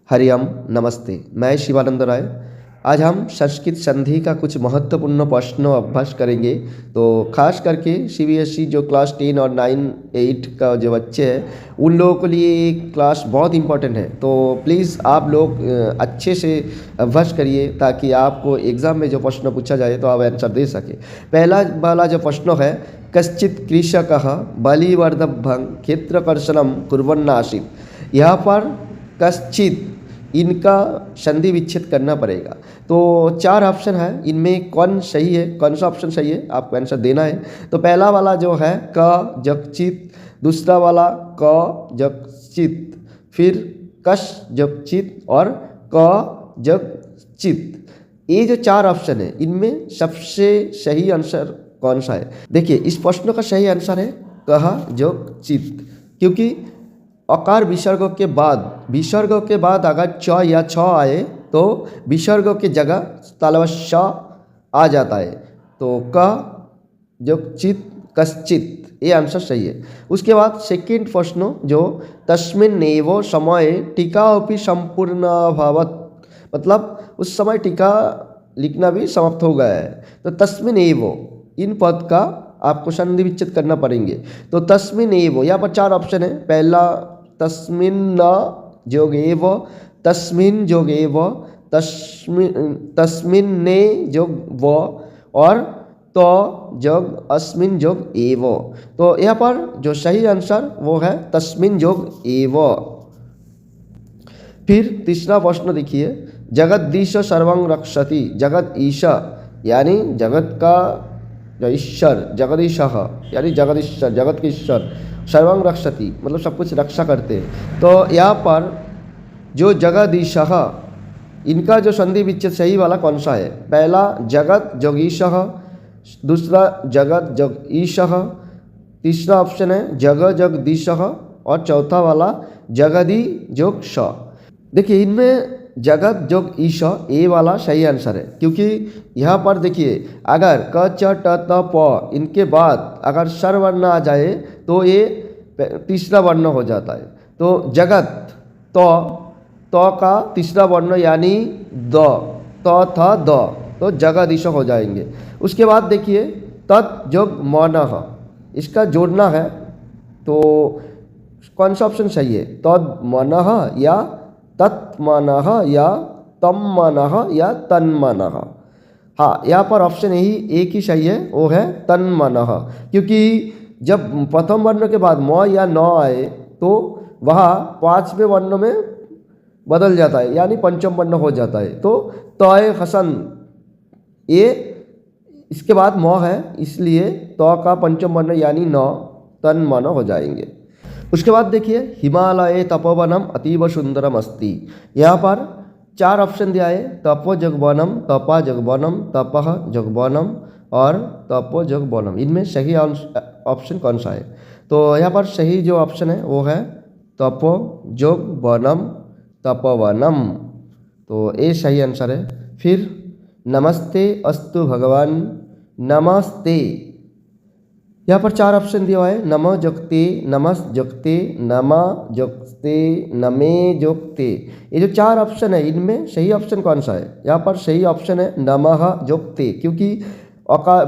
हरिओम नमस्ते। मैं शिवानंद राय। आज हम संस्कृत संधि का कुछ महत्वपूर्ण प्रश्नों अभ्यास करेंगे। तो खास करके सीबीएसई जो क्लास 10 और 9 8 का जो बच्चे हैं उन लोगों के लिए ये क्लास बहुत इंपॉर्टेंट है। तो प्लीज़ आप लोग अच्छे से अभ्यास करिए ताकि आपको एग्ज़ाम में जो प्रश्न पूछा जाए तो आप आंसर दे सके। पहला वाला जो प्रश्न है, कश्चित कृषकः बलिवर्धभं क्षेत्रकर्षणं कुर्वन् आसीत्। यहाँ पर कश्चित इनका संधि विच्छेद करना पड़ेगा। तो 4 ऑप्शन है, इनमें कौन सही है, कौन सा ऑप्शन सही है आपको आंसर देना है। तो पहला वाला जो है क जगचित, दूसरा वाला क जगचित, फिर कश जगचित और क जगचित। ये जो 4 ऑप्शन है इनमें सबसे सही आंसर कौन सा है? देखिए, इस प्रश्न का सही आंसर है कह जगचित, क्योंकि अकार विसर्ग के बाद अगर च या छ आए तो विसर्ग की जगह तालवश आ जाता है। तो क जगचित कश्चित ये आंसर सही है। उसके बाद सेकंड प्रश्न जो तस्मिन्नेव समये टीकापि संपूर्ण अभवत्, मतलब उस समय टीका लिखना भी समाप्त हो गया है। तो तस्मिन्नेव इन पद का आपको संधि विच्छेद करना पड़ेंगे। तो तस्मिन्नेव यहाँ पर 4 ऑप्शन है। पहला तस्मिन् जोगेव, तस्मिन् जोगेव, तस्मिन्ने जोग व और तो जोग अस्मिन् जोग एव। तो यहाँ पर जो सही आंसर वो है तस्मिन् जोग एव। फिर तीसरा प्रश्न देखिए, जगदीश सर्वं रक्षति। जगत ईशा यानी जगत का जो ईश्वर, जगदीशः यानी जगदीश्वर, जगत के ईश्वर, सर्वं रक्षति मतलब सब कुछ रक्षा करते हैं। तो यहाँ पर जो जगदीशः इनका जो संधि विच्छेद सही वाला कौन सा है? पहला जगत जोगीशः, दूसरा जगत जगईशः, तीसरा ऑप्शन है जग जगदीशः और चौथा वाला जगदी जोग श। देखिए, इनमें जगत जोग ईश ये वाला सही आंसर है, क्योंकि यहाँ पर देखिए अगर क च ट त प इनके बाद अगर स्वर वर्ण आ जाए तो ये तीसरा वर्ण हो जाता है। तो जगत तो का तीसरा वर्ण यानी द, तो था द, तो जगदीश हो जाएंगे। उसके बाद देखिए तत् जोग मनः, इसका जोड़ना है। तो कौन सा ऑप्शन सही है? तद मनः या तत्मनः या तम मनः या तन्मनः? हाँ, यहाँ पर ऑप्शन यही एक ही सही है, वो है तन्मनः, क्योंकि जब प्रथम वर्ण के बाद म या न आए तो वह 5वें वर्ण में बदल जाता है, यानी पंचम वर्ण हो जाता है। तो तय हसन ये इसके बाद म है, इसलिए त का पंचम वर्ण यानी न तन्मन हो जाएंगे। उसके बाद देखिए हिमालय तपोवनम अतीव सुंदरम अस्ति। यहाँ पर 4 ऑप्शन दिया है, तपो जगवनम, तपा जगवनम, तपह जगवनम और तपो जगवनम। इनमें सही ऑप्शन कौन सा है? तो यहाँ पर सही जो ऑप्शन है वो है तपो जगवनम तपोवनम। तो ये सही आंसर है। फिर नमस्ते अस्तु भगवान, नमस्ते यहाँ पर 4 ऑप्शन दिया हुआ है, नमः जोगते, नमस् जोगते, नमा जोगते, नमे जोगते। ये जो 4 ऑप्शन है इनमें सही ऑप्शन कौन सा है? यहाँ पर सही ऑप्शन है नमः जोगते, क्योंकि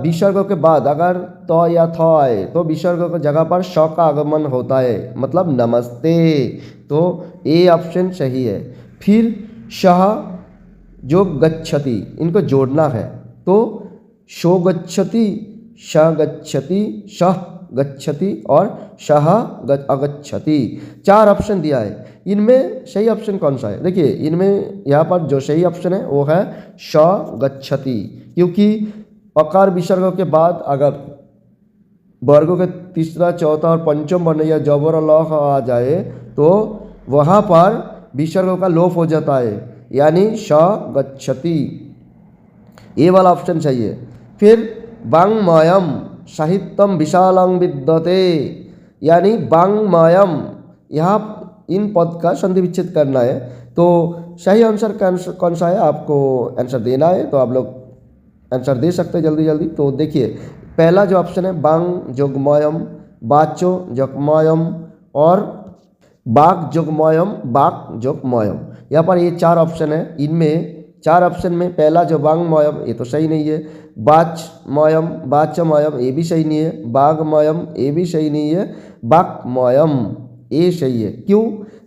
विसर्ग के बाद अगर त या थ आए तो विसर्ग की जगह पर श का आगमन होता है, मतलब नमस्ते। तो ये ऑप्शन सही है। फिर शह जो गच्छति, इनको जोड़ना है। तो शो गच्छति, श गच्छति, शह गच्छति और शह अगच्छति। 4 ऑप्शन दिया है, इनमें सही ऑप्शन कौन सा है? देखिए, इनमें यहाँ पर जो सही ऑप्शन है वो है श गच्छति, क्योंकि अकार विसर्ग के बाद अगर वर्ग के तीसरा, चौथा और पंचम वर्ण या जबर लह आ जाए तो वहाँ पर विसर्ग का लोप हो जाता है, यानी श गच्छति। ये वाला ऑप्शन सही है। फिर वाङ्मयम साहित्यम विशालं विद्यते, यानी वाङ्मयम, यहाँ इन पद का संधि विच्छेद करना है। तो सही आंसर कौन सा है आपको आंसर देना है, तो आप लोग आंसर दे सकते हैं जल्दी जल्दी। तो देखिए, पहला जो ऑप्शन है वांग जोगमयम, वाचो जोगमयम और बाक जोगमयम, बाक जोगमयम। यहाँ पर ये 4 ऑप्शन है, इनमें 4 ऑप्शन में पहला जो वांग्मयम ये तो सही नहीं है, वाचमयम वाचमयम ये भी सही नहीं है, वाग्मयम ये भी सही नहीं है, वाक्मयम ये सही है। क्यों?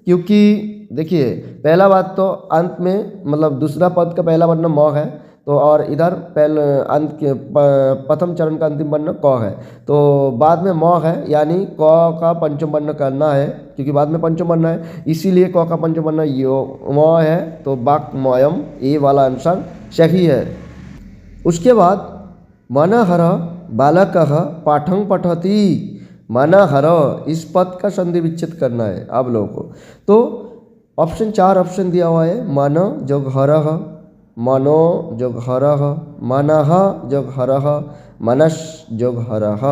क्योंकि देखिए पहला बात तो अंत में मतलब दूसरा पद का पहला वर्ण म है, तो और इधर पहले अंत के प्रथम चरण का अंतिम वर्ण क है, तो बाद में म है यानी क का पंचम वर्ण करना है, क्योंकि बाद में पंचम वर्ण है इसीलिए क का पंचम वर्ण यो म है, तो वाक्मयम ये वाला आंसर सही है। उसके बाद मनहर बालकः पाठं पठति, मनहर इस पद का संधि विच्छेद करना है आप लोगों को। तो ऑप्शन 4 ऑप्शन दिया हुआ है, मन जोग हरः, मनो जोग हरः, मनः जोग हरः, मनस जोग हरः,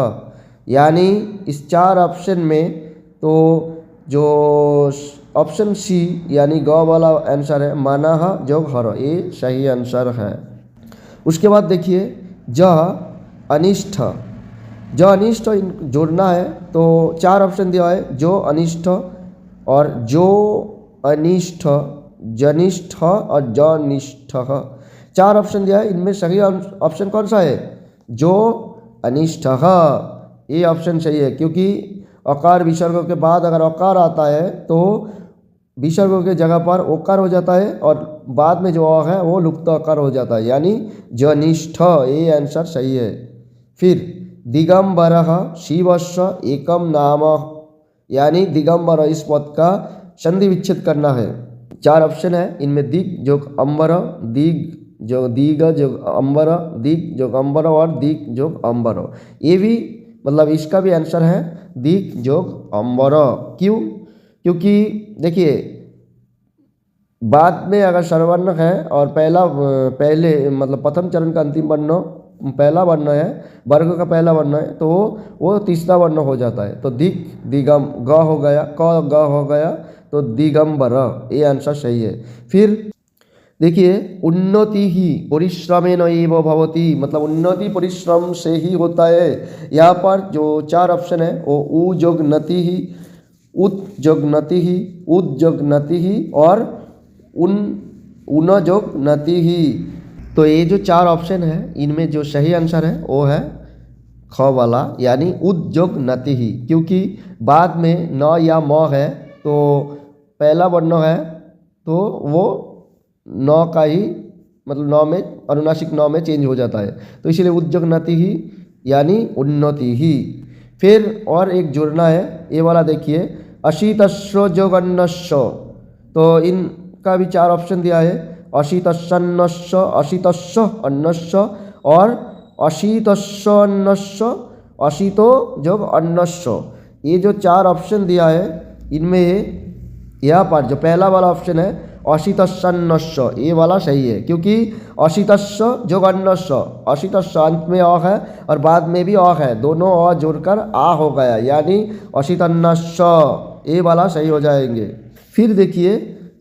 यानी इस 4 ऑप्शन में तो जो ऑप्शन सी यानी ग वाला आंसर है मनः जोग हर, ये सही आंसर है। उसके बाद देखिए ज अनिष्ठ, ज अनिष्ठ जोड़ना है, तो 4 ऑप्शन दिया है, जो अनिष्ठ और जो अनिष्ठ, जनिष्ठ और जनिष्ठ, 4 ऑप्शन दिया है, इनमें सही ऑप्शन कौन सा है? जो अनिष्ठ, ये ऑप्शन सही है, क्योंकि अकार विसर्ग के बाद अगर अकार आता है तो विसर्ग के जगह पर ओकार हो जाता है और बाद में जो अ है वो लुप्त अकार हो जाता है, यानी जनिष्ठ, ये आंसर सही है। फिर दिगंबरः शिवस्य एकम नाम, यानी दिगंबर इस पद का संधि विच्छेद करना है। 4 ऑप्शन है, इनमें दिग जोग अंबर, दिग जो दीग जोग अंबर, दिग जोग अंबर और दिग जोग अंबर, ये भी मतलब इसका भी आंसर है दिग जोग अंबर। क्यों? क्योंकि देखिए बाद में अगर स्वरवर्ण है और पहले मतलब प्रथम चरण का अंतिम वर्ण पहला वर्ण है, वर्ग का पहला वर्ण है, तो वो तीसरा वर्ण हो जाता है, तो दिग दिगम ग हो गया, क ग हो गया, तो दिगंबर, ये आंसर सही है। फिर देखिए उन्नति ही परिश्रमेण एव भवति, मतलब उन्नति परिश्रम से ही होता है। यहाँ पर जो 4 ऑप्शन है वो उ जोग नति ही, उत जोग नति ही, उद जोग नति ही और उन जोग नति ही, तो ये जो 4 ऑप्शन है इनमें जो सही आंसर है वो है ख वाला, यानी उद जोग नति ही, क्योंकि बाद में न या म है तो पहला वर्ण है तो वो नौ का ही मतलब नौ में अनुनासिक नौ में चेंज हो जाता है, तो इसीलिए उद्योगनति ही यानी उन्नति ही। फिर और एक जुड़ना है, ये वाला देखिए अशीतस्व जोगन्नस्व, तो इनका भी 4 ऑप्शन दिया है, अशीतस्व अशीतस्व अन्नस्व और अशीतस्व अन्नस्व अशीतो जोग अन्नस्व, ये जो 4 ऑप्शन दिया है इनमें यहाँ पर जो पहला वाला ऑप्शन है अशीतस्व, ये वाला सही है, क्योंकि अशीतस्व जोगन्नस्व, अशीतस्व अंत में अ है और बाद में भी अ है, दोनों अ जोड़कर आ हो गया, यानी अशीतन्नस्व, ये वाला सही हो जाएंगे। फिर देखिए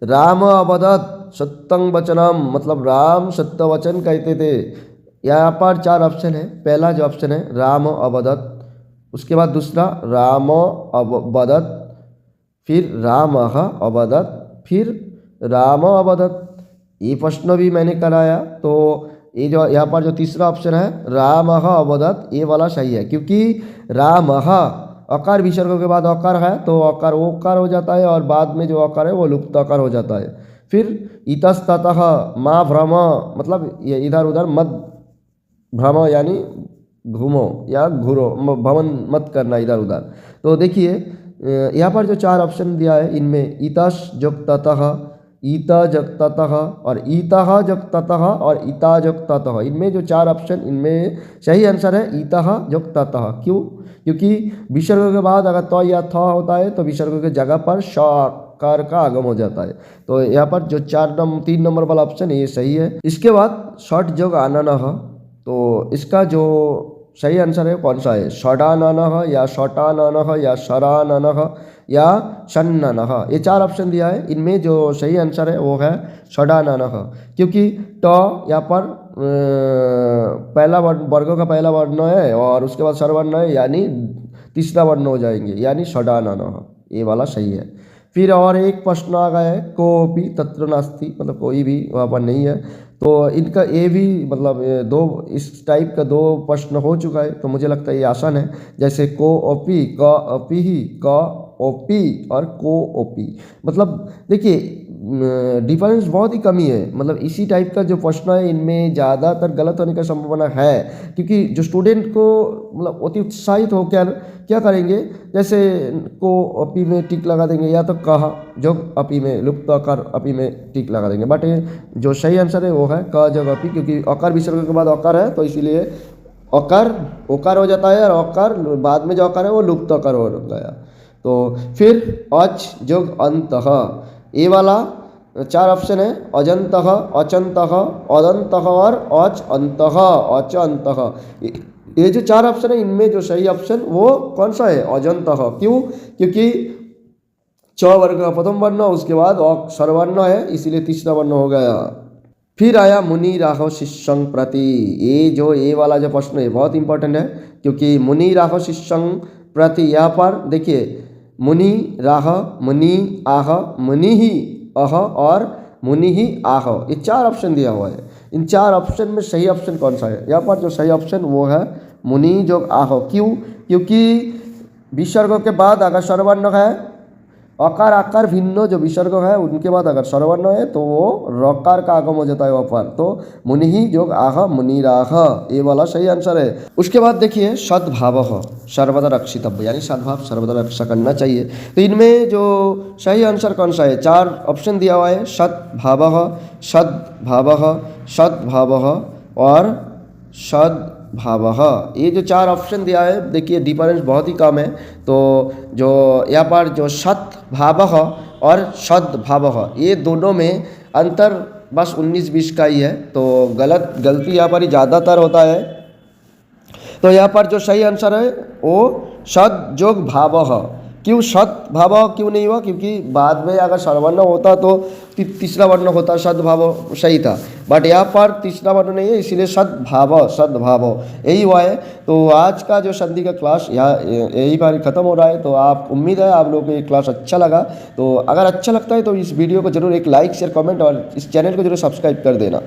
राम अवदत् सत्यं वचनम, मतलब राम सत्य वचन कहते थे। यहाँ पर 4 ऑप्शन है, पहला जो ऑप्शन है राम अवदत्, उसके बाद दूसरा राम अवदत्, फिर रामः अवदत्, फिर राम अवदत्, ये प्रश्न भी मैंने कराया, तो ये जो यहाँ पर जो तीसरा ऑप्शन है रामः अवदत्, ये वाला सही है, क्योंकि रामः अकार विसर्ग के बाद अकार है तो अकार ओकार हो जाता है और बाद में जो अकार है वो लुप्त अकार हो जाता है। फिर इतस्ततः मा भ्रम, मतलब ये इधर उधर मत भ्रम, यानी घूमो या घूरो, भ्रमण मत करना इधर उधर। तो देखिए यहाँ पर जो 4 ऑप्शन दिया है इनमें ईतश जोग ततः, ईता जोग ततः और ईतः जोग ततः और ईता जोग ततः, इनमें जो 4 ऑप्शन इनमें सही आंसर है ईतः जोग ततः। क्यों? क्योंकि विसर्ग के बाद अगर त या थ होता है तो विसर्ग के जगह पर श आकार का आगम हो जाता है, तो यहाँ पर जो 3 नंबर वाला ऑप्शन है ये सही है। इसके बाद षट् जोग आननः, तो इसका जो सही आंसर है कौन सा है? षडाननः या शटाननः या शराननः या शन्ननः, ये 4 ऑप्शन दिया है, इनमें जो सही आंसर है वो है षडाननः, क्योंकि ट यहाँ पर पहला वर्ग का पहला वर्ण है और उसके बाद स्वरवर्ण है, यानी तीसरा वर्ण हो जाएंगे, यानी षडाननः, ये वाला सही है। फिर और एक प्रश्न आ गया है कोपी तत्र नास्ति, मतलब कोई भी वहाँ पर नहीं है। तो इनका ये भी मतलब दो इस टाइप का दो प्रश्न हो चुका है, तो मुझे लगता है ये आसान है। जैसे को ओपी क अपी ही क ओपी और को ओपी, मतलब देखिए डिफरेंस बहुत ही कमी है। मतलब इसी टाइप का जो प्रश्न है इनमें ज़्यादातर गलत होने का संभावना है, क्योंकि जो स्टूडेंट को मतलब अति उत्साहित होकर क्या करेंगे, जैसे को अपी में टिक लगा देंगे, या तो कहा जोग अपी में लुप्त अकार अपी में टिक लगा देंगे। बट जो सही आंसर है वो है क जोग अपी, क्योंकि अकार विसर्ग के बाद अकार है, तो इसीलिए अकार ओकार हो जाता है, और अकार बाद में जो अकार है वो लुप्त अकार हो गया। तो फिर अच जोग अंतः, ये वाला चार ऑप्शन है अजंतः, अचंतः, अदंतः और अच अंतः, अच अंतः। ये जो चार ऑप्शन है इनमें जो सही ऑप्शन वो कौन सा है, अजंतः। क्यों, क्योंकि च वर्ग का प्रथम वर्ण उसके बाद स्वरवर्ण है, इसीलिए तीसरा वर्ण हो गया। फिर आया मुनि राघव शिष्यं प्रति, ये जो ये वाला जो प्रश्न है बहुत इंपॉर्टेंट है, क्योंकि मुनि राघव शिष्यं प्रति यहाँ पर देखिए मुनि राह, मुनि आह, मुनि ही अह और मुनि ही आह, ये चार ऑप्शन दिया हुआ है। इन चार ऑप्शन में सही ऑप्शन कौन सा है, यहाँ पर जो सही ऑप्शन वो है मुनि जो आह। क्यों, क्योंकि विसर्ग के बाद अगर स्वरवर्ण है, अकार आकार भिन्न जो विसर्ग है उनके बाद अगर स्वरवर्ण है तो वो रकार का आगम हो जाता है वहाँ पर। तो मुनि ही जोग आह मुनि राह, ये वाला सही आंसर है। उसके बाद देखिए सद्भाव सर्वदा रक्षितव्य, यानी सद्भाव सर्वदा रक्षा करना चाहिए। तो इनमें जो सही आंसर कौन सा है, चार ऑप्शन दिया हुआ है सद्भाव, सद्भाव, सद्भाव और सद्भाव। ये जो चार ऑप्शन दिया है देखिए डिफरेंस बहुत ही कम है। तो जो यहाँ पर जो सद्भाव और सद्भाव ये दोनों में अंतर बस 19-20 का ही है, तो गलती यहाँ पर ही ज़्यादातर होता है। तो यहाँ पर जो सही आंसर है वो सद जोग भाव। क्यों सद्भाव क्यों नहीं हुआ, क्योंकि बाद में अगर स्वरवर्ण होता तो तीसरा वर्ण होता, सद्भाव सही था। बट यहाँ पर तीसरा वर्ण नहीं है, इसीलिए सद्भाव यही हुआ है। तो आज का जो संधि का क्लास यहाँ यही बार ख़त्म हो रहा है। तो आप उम्मीद है आप लोगों को ये क्लास अच्छा लगा। तो अगर अच्छा लगता है तो इस वीडियो को जरूर एक लाइक शेयर कमेंट और इस चैनल को जरूर सब्सक्राइब कर देना।